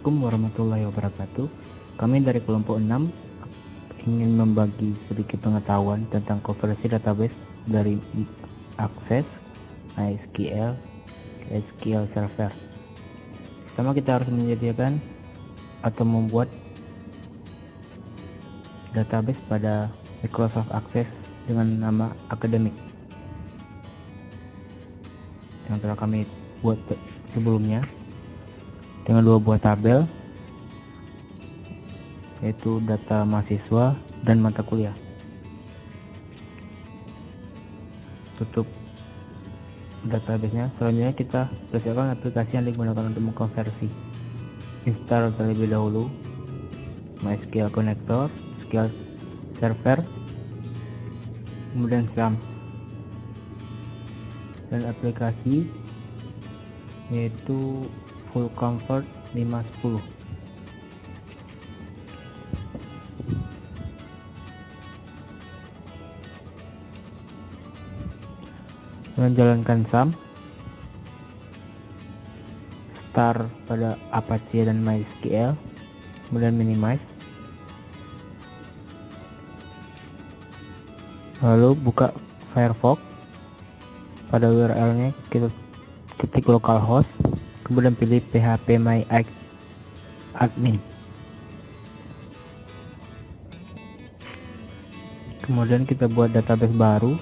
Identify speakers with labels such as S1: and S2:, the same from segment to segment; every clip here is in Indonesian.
S1: Assalamualaikum warahmatullahi wabarakatuh. Kami dari kelompok 6 ingin membagi sedikit pengetahuan tentang konversi database dari Access MySQL ke SQL Server. Pertama kita harus menyediakan atau membuat database pada Microsoft Access dengan nama Academic yang telah kami buat sebelumnya dengan 2 buah tabel, yaitu data mahasiswa dan mata kuliah. Tutup database-nya. Selanjutnya kita persiapkan aplikasi yang digunakan untuk mengkonversi. Install terlebih dahulu MySQL Connector, SQL Server, kemudian SAM, dan aplikasi yaitu Full Comfort 510. Menjalankan SAM, start pada Apache dan MySQL, kemudian minimize, lalu buka Firefox. Pada URL-nya kita ketik localhost, kemudian pilih phpMyAdmin, kemudian kita buat database baru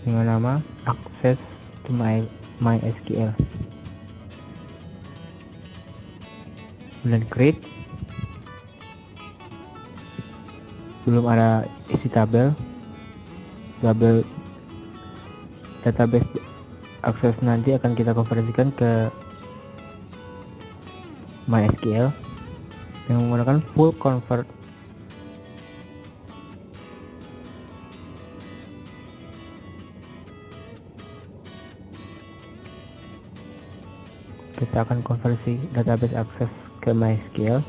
S1: dengan nama Access to MySQL, kemudian create. Belum ada isi tabel database Access nanti akan kita konversikan ke MySQL dengan menggunakan full convert. Kita akan konversi database Access ke MySQL.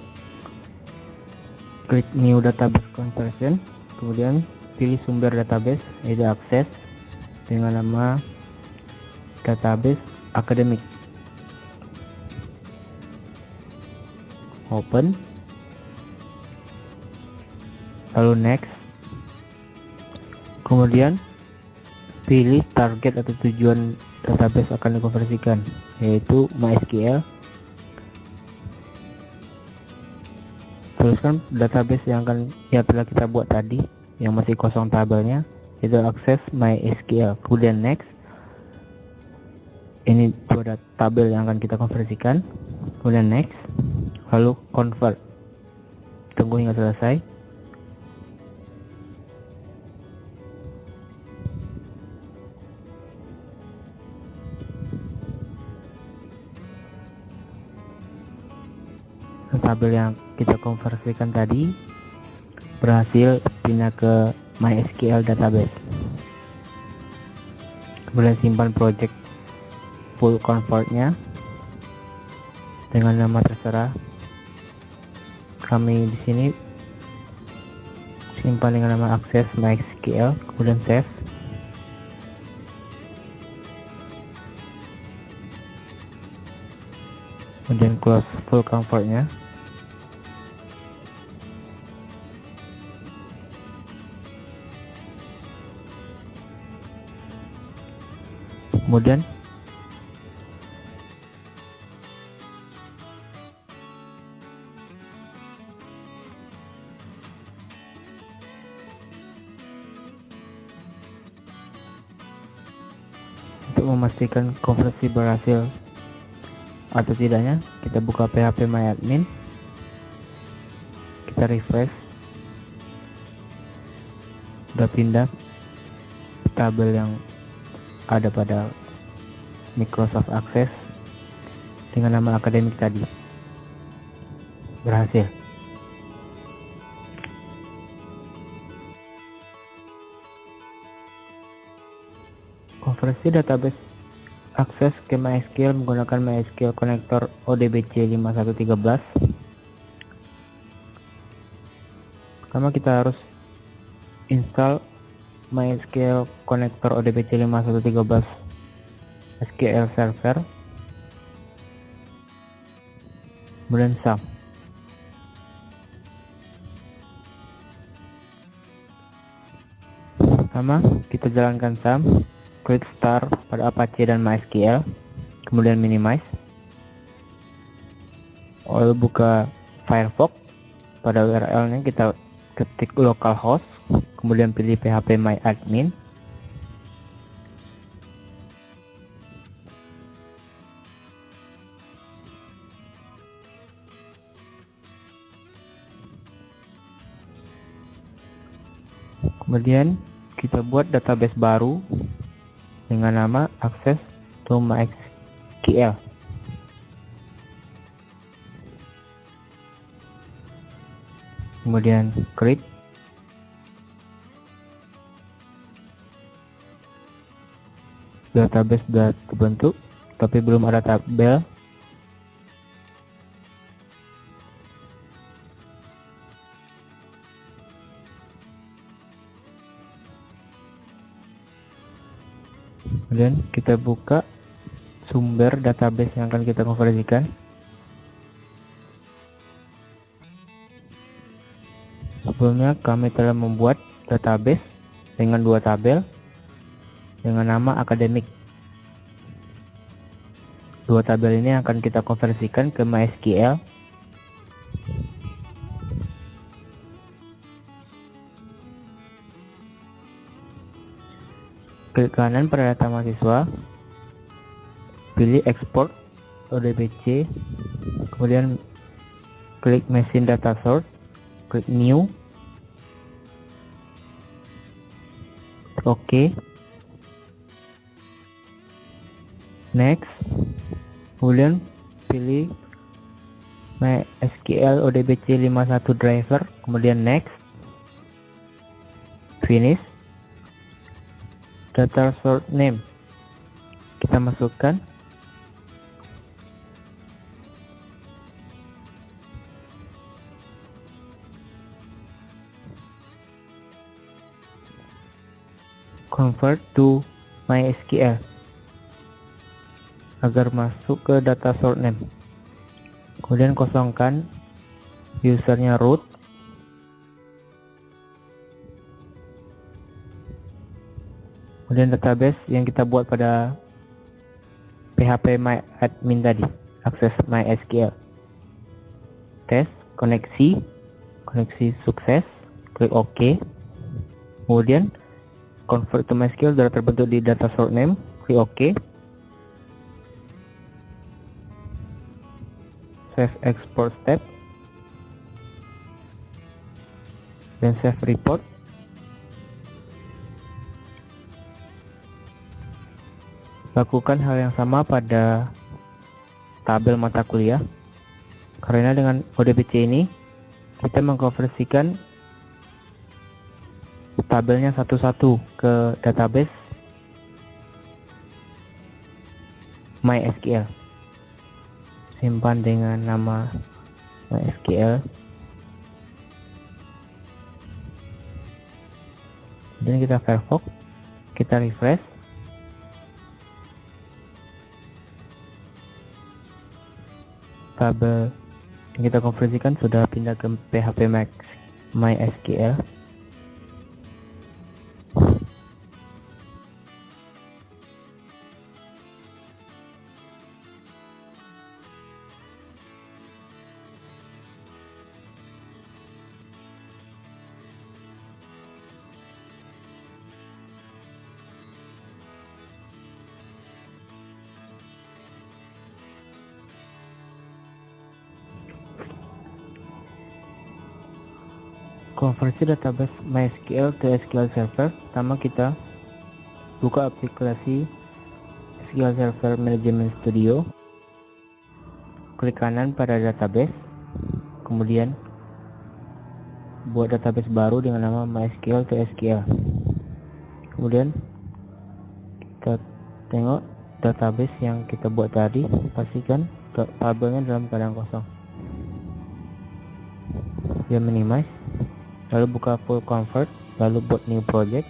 S1: Klik New Database Conversion, kemudian pilih sumber database yaitu Access dengan nama database Academic. Open, lalu next, kemudian pilih target atau tujuan database akan dikonversikan yaitu MySQL. Tuliskan database yang telah kita buat tadi yang masih kosong tabelnya, yaitu Access MySQL. Kemudian next, ini dua tabel yang akan kita konversikan. Kemudian next, lalu convert. Tunggu hingga selesai. Tabel yang kita konversikan tadi berhasil pindah ke MySQL database. Kemudian simpan project full convertnya dengan nama terserah. Kami di sini simpan dengan nama Access MySQL, kemudian save. Kemudian close full convertnya. Kemudian untuk memastikan konversi berhasil atau tidaknya, kita buka phpMyAdmin, kita refresh, udah pindah tabel yang ada pada Microsoft Access dengan nama Academic tadi. Berhasil. Konversi database Access ke MySQL menggunakan MySQL Connector ODBC 5113. Pertama kita harus install MySQL Connector ODBC 5113 SQL Server. kemudian sum. Pertama kita jalankan sum, klik start pada Apache dan MySQL, kemudian minimize, lalu buka Firefox. Pada URL-nya kita ketik localhost, kemudian pilih phpMyAdmin, kemudian kita buat database baru dengan nama access to MySQL. Kemudian create, database sudah terbentuk tapi belum ada tabel. Kemudian kita buka sumber database yang akan kita konversikan. Sebelumnya kami telah membuat database dengan 2 tabel dengan nama akademik. 2 tabel ini akan kita konversikan ke MySQL. Klik kanan pada data mahasiswa, pilih export ODBC, kemudian klik machine data source, klik new, oke, next, kemudian pilih MySQL ODBC 51 driver, kemudian next, finish. Data source name kita masukkan, convert to MySQL agar masuk ke data source name. Kemudian kosongkan usernya root, kemudian database yang kita buat pada phpMyAdmin tadi, akses MySQL, tes, koneksi sukses, klik OK, kemudian convert to MySQL sudah terbentuk di data source name, klik OK, save export step, dan save report. Lakukan hal yang sama pada tabel mata kuliah, karena dengan ODBC ini kita mengkonversikan tabelnya satu-satu ke database MySQL. Simpan dengan nama MySQL, dan kita Firefox, kita refresh. Tabel yang kita konversikan sudah pindah ke phpMySQL. Konversi database MySQL ke SQL Server. Pertama kita buka aplikasi SQL Server Management Studio, klik kanan pada database, kemudian buat database baru dengan nama MySQL to SQL. Kemudian kita tengok database yang kita buat tadi, pastikan tabelnya dalam keadaan kosong. Dia minimize, lalu buka full convert, lalu buat new project.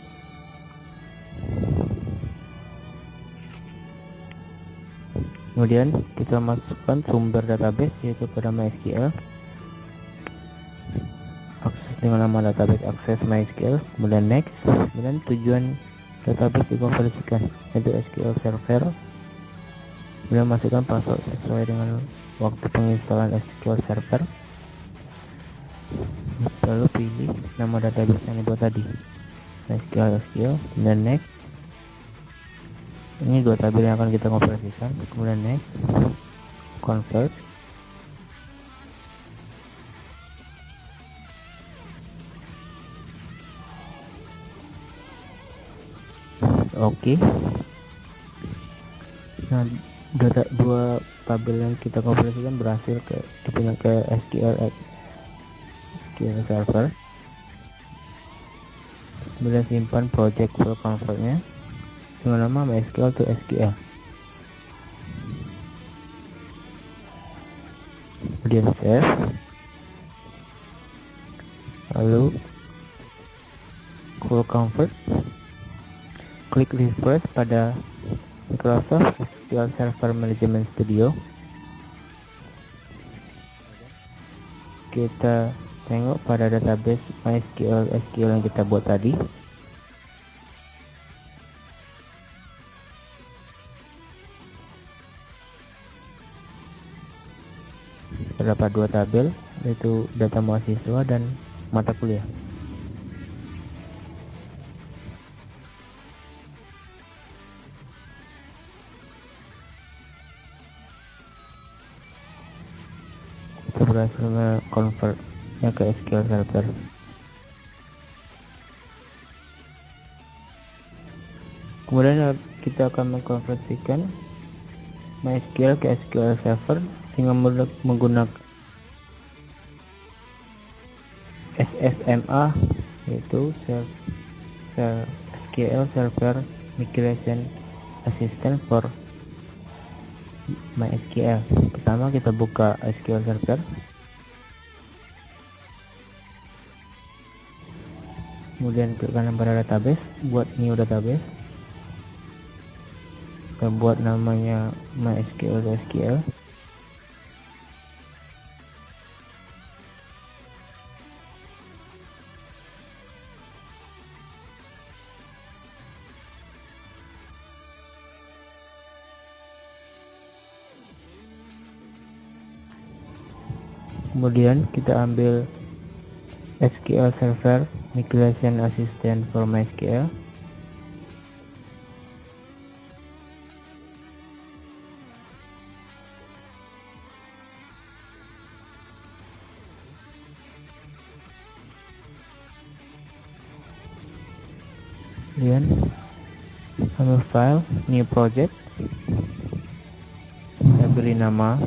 S1: Kemudian kita masukkan sumber database yaitu pada MySQL, akses dengan nama database akses MySQL, kemudian next. Kemudian tujuan database dikonversikan yaitu SQL Server, kemudian masukkan password sesuai dengan waktu penginstalan SQL Server, lalu pilih nama database yang dibuat tadi, MySQL SQL, kemudian next. Ini dua tabel yang akan kita konversikan, kemudian next, convert. Oke. Nah, dua tabel yang kita konversikan berhasil dipindah ke SQL Server. Kemudian simpan project file convertnya dengan nama MySQL to SQL. Kemudian save, lalu full convert, klik refresh pada Microsoft SQL Server Management Studio. Kita tengok pada database MySQL SQL yang kita buat tadi. Terdapat dua tabel, yaitu data mahasiswa dan mata kuliah. Kita berhasil convertnya ke SQL Server. Kemudian kita akan mengkonversikan MySQL ke SQL Server dengan menggunakan SSMA, yaitu SQL Server Migration Assistant for MySQL. Pertama kita buka SQL Server, kemudian klik kanan pada database, buat new database. Kita buat namanya MySQL SQL. Kemudian kita ambil SQL Server Migration Assistant for MySQL. Kemudian ambil file, new project, saya beri nama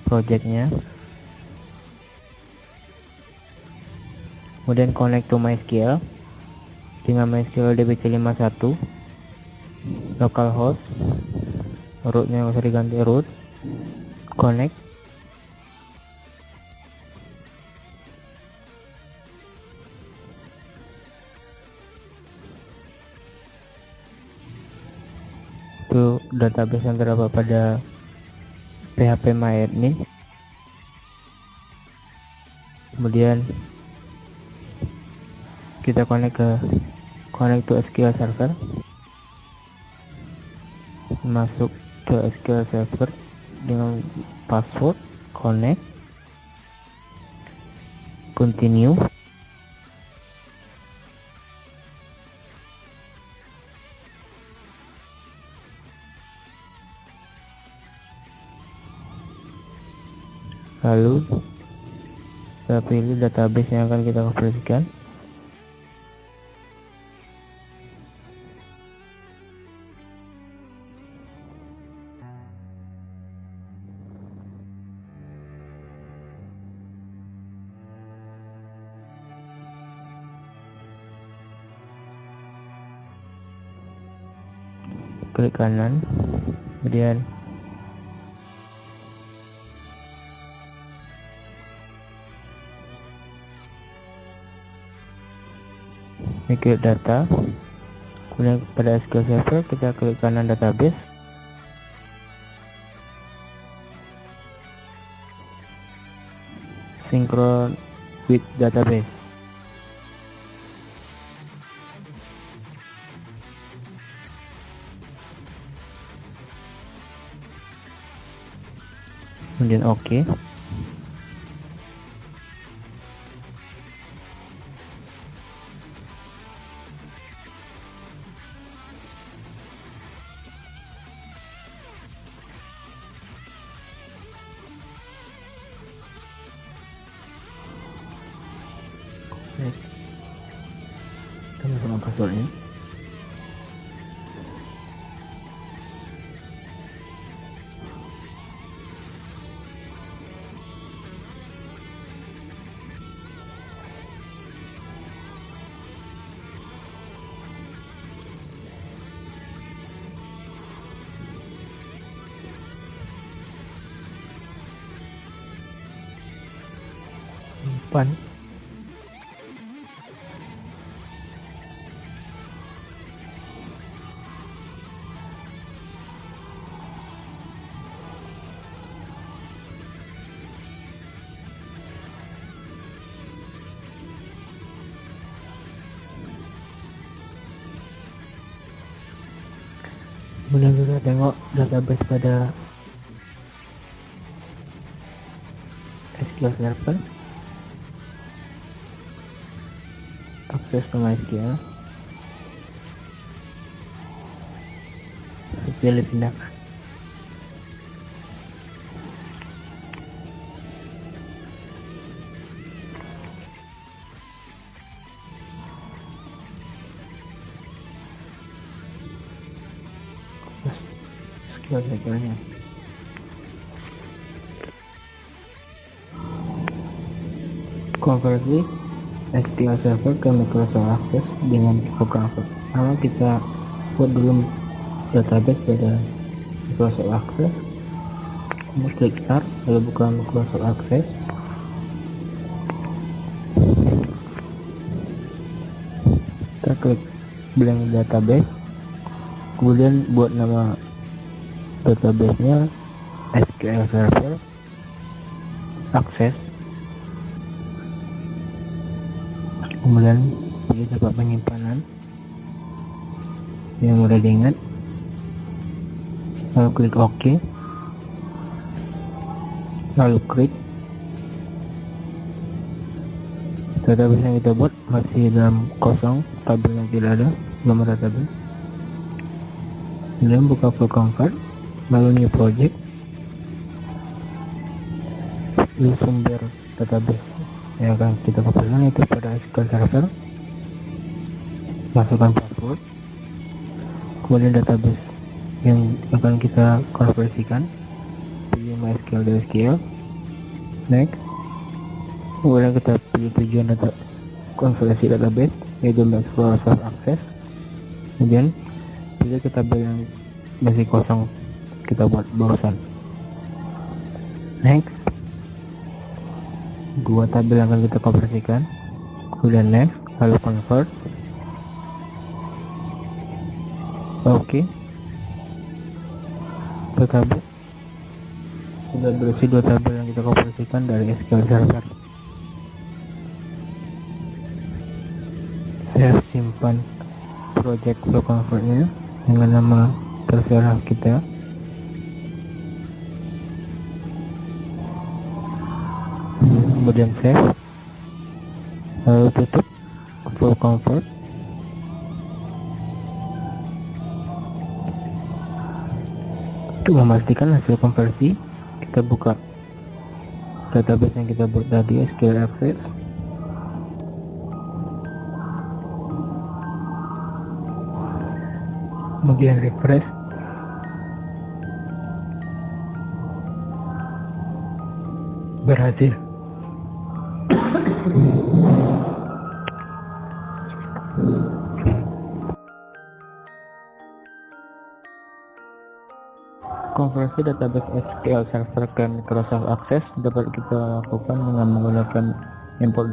S1: projectnya, kemudian connect to MySQL dengan MySQL dbc51, localhost, rootnya usah diganti root, connect. Itu database yang terdapat pada PHP MyAdmin. Kemudian kita connect to SQL Server, masuk ke SQL Server dengan password, connect, continue. Lalu kita pilih database yang akan kita konversikan. Klik kanan, kemudian migrate data, kemudian pada SQL Server kita klik kanan database, asynchronous with database. Kemudian oke. Baik, kita masukkan passwordnya. Simpan. Kemudian kita tengok database pada SQL Server, akses ke MySQL, pilih tindakan. SQL Servernya. Konversi SQL Server ke Microsoft Access dengan Convert. Pertama kita buat dulu database pada Microsoft Access. Kemudian klik Start, lalu buka Microsoft Access. Kita klik blank database. Kemudian buat nama database-nya SQL Server Access. Kemudian pilih tempat penyimpanan yang mudah diingat, lalu klik OK, lalu klik. Database yang kita buat masih dalam kosong, tabelnya tidak ada, belum ada tabel. Kemudian buka Full Convert, lalu New Project, pilih sumber database yang akan kita konversikan itu pada SQL Server, masukkan password, kemudian database yang akan kita konversikan, pilih MySQL dan SQL, next. Kemudian kita pilih tujuan data konversi database yaitu Microsoft Access, kemudian pilih ke tabel yang masih kosong kita buat barusan, next. Dua tabel yang akan kita konversikan, kemudian next, lalu convert, oke. Database sudah berisi dua tabel yang kita konversikan dari SQL Server. Saya simpan project flow convertnya dengan nama terserah kita. Kemudian save, lalu tutup full convert. Untuk memastikan hasil konversi, kita buka database yang kita buat tadi, SQL Access. Kemudian refresh. Berhasil. Konversi database SQL Server ke Microsoft Access dapat kita lakukan dengan menggunakan import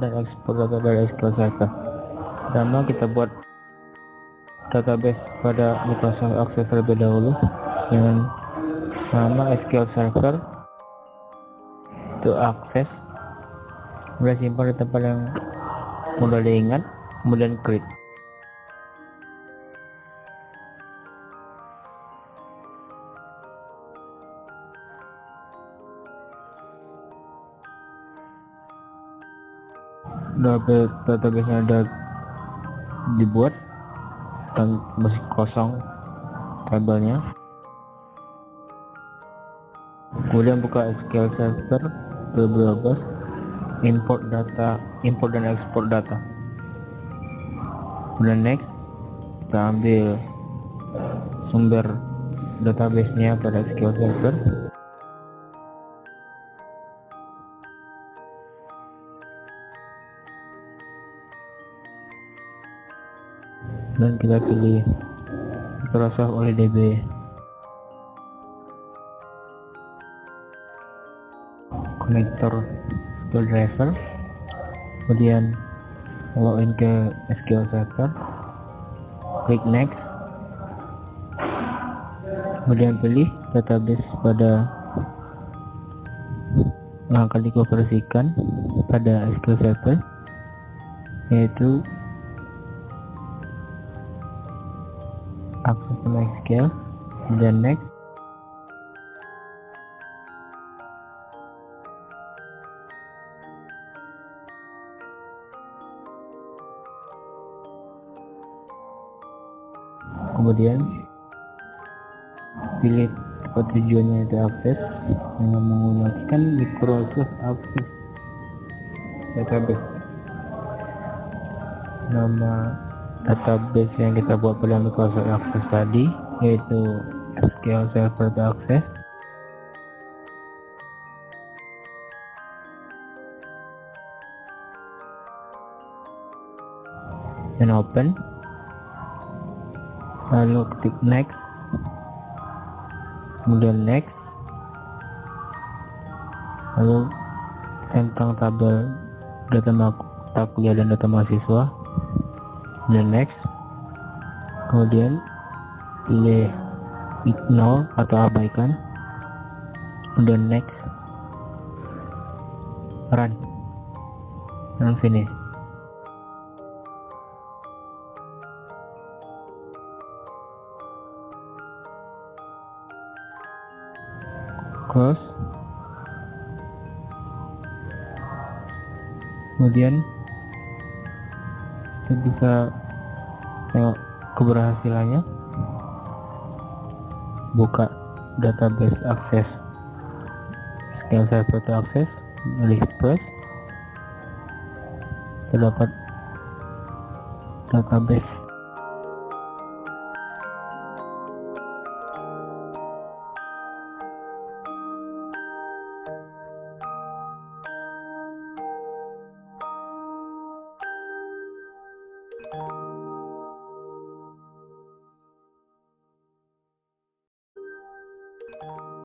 S1: dan ekspor data dari SQL Server. Pertama kita buat database pada Microsoft Access terlebih dahulu dengan nama SQL Server to akses, kemudian simpan di tempat yang mudah diingat, kemudian create. Database ada dibuat dan masih kosong tabelnya. Kemudian buka SQL Server ke browser, import dan export data. Kemudian next, kita ambil sumber database-nya pada SQL Server. Dan kita pilih Microsoft ODB. Konektor SQL driver, kemudian login ke SQL Server, klik next, kemudian pilih database pada yang akan dikonversikan pada SQL Server, yaitu Access to MySQL, kemudian next. Kemudian pilih tempat tujuannya itu akses, yang menggunakan Microsoft Access Database. Nama database yang kita buat pada Microsoft Access tadi yaitu SQL Server Access. Dan open, lalu klik next, kemudian next, lalu tentang tabel data mata kuliah dan data mahasiswa, dan next, kemudian pilih ignore atau abaikan, kemudian next, run, dan finish. Close. Kemudian kita bisa tengok keberhasilannya. Buka database akses SQL Server to Access, refresh, terdapat database.